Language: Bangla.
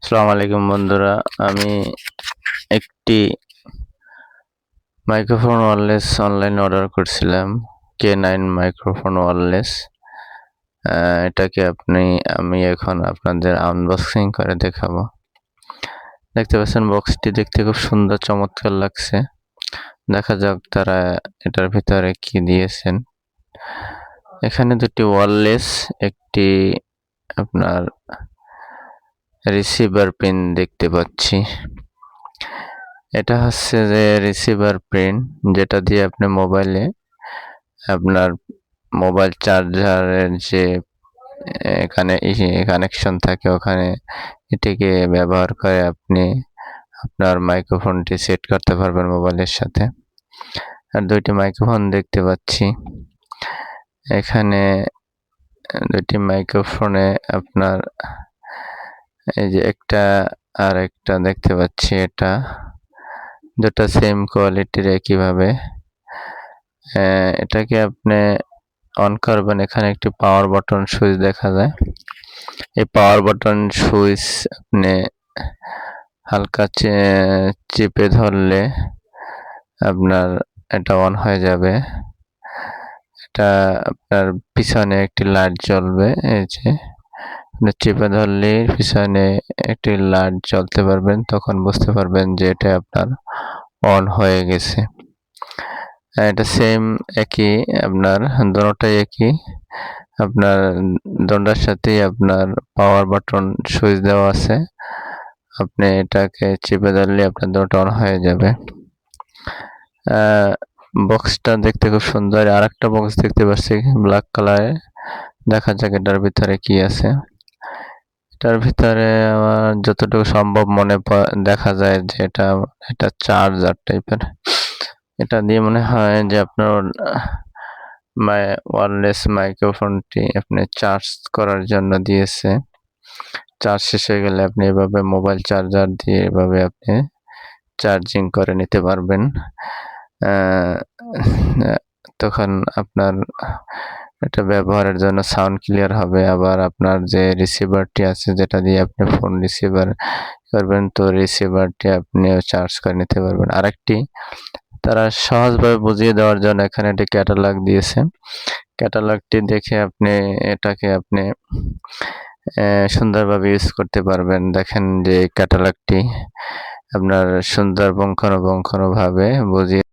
আসসালামু আলাইকুম বন্ধুরা, আমি একটি মাইক্রোফোন ওয়্যারলেস অনলাইনে অর্ডার করছিলাম। K9 microphone wireless. এটাকে আমি এখন আপনাদের আনবক্সিং করে দেখাবো। দেখতে পাচ্ছেন বক্সটি দেখতে খুব সুন্দর চমৎকার লাগছে। দেখা যাক তারা এটার ভিতরে কি দিয়েছেন। এখানে দুটি ওয়্যারলেস, একটি আপনার রিসিভার পিন দেখতে পাচ্ছি। এটা হচ্ছে যে রিসিভার পিন, যেটা দিয়ে আপনি মোবাইলে আপনার মোবাইল চার্জারের যে এখানে কানেকশন থাকে, ওখানে এটিকে ব্যবহার করে আপনি আপনার মাইক্রোফোনটি সেট করতে পারবেন মোবাইলের সাথে। আর দুইটি মাইক্রোফোন দেখতে পাচ্ছি। এখানে দুইটি মাইক্রোফোনে আপনার এই যে একটা আর একটা দেখতে পাচ্ছি, এটা দুটা সেম কোয়ালিটির একইভাবে। এটাকে আপনি অন করবেন, এখানে একটি পাওয়ার বাটন সুইচ দেখা যায়। এই পাওয়ার বাটন সুইচ আপনি হালকা চেপে ধরলে আপনার এটা অন হয়ে যাবে। এটা আপনার পিছনে একটি লাইট জ্বলবে, এই যে চেপে ধরলে পিছনে একটি লাইট জ্বলতে পারবেন, তখন বুঝতে পারবেন যে এটা আপনার অন হয়ে গেছে। এটা সেম একই, আপনার দোনোটাই একই। আপনার দোনটার সাথেই আপনার পাওয়ার বাটন সুইচ দেওয়া আছে। আপনি এটাকে চেপে ধরলে আপনার দোনোটা অন হয়ে যাবে। বক্সটা দেখতে খুব সুন্দর। আর একটা বক্স দেখতে পাচ্ছি ব্ল্যাক কালারে। দেখা যাক এটার ভিতরে কি আছে। এটার ভিতরে আমার যতটুকু সম্ভব দেখা যায় যে এটা চার্জার টাইপের। এটা দিয়ে মনে হয় যে আপনার ওয়্যারলেস মাইক্রোফোনটি আপনি চার্জ করার জন্য দিয়েছে। চার্জ শেষ হয়ে গেলে আপনি এভাবে মোবাইল চার্জার দিয়ে এভাবে আপনি চার্জিং করে নিতে পারবেন। তখন আপনার এটা ব্যবহারের জন্য সাউন্ড ক্লিয়ার হবে। আবার আপনার যে রিসিভারটি আছে, যেটা দিয়ে আপনি ফোন রিসিভার করবেন, তো রিসিভারটি আপনিও চার্জ করে নিতে পারবেন। আরেকটি, তারা সহজভাবে বুঝিয়ে দেওয়ার জন্য এখানে একটি ক্যাটালগ দিয়েছে। ক্যাটালগটি দেখে এটাকে আপনি সুন্দরভাবে ইউজ করতে পারবেন। দেখেন যে ক্যাটালগটি আপনার সুন্দর পুঙ্খানুপুঙ্খভাবে বুঝিয়ে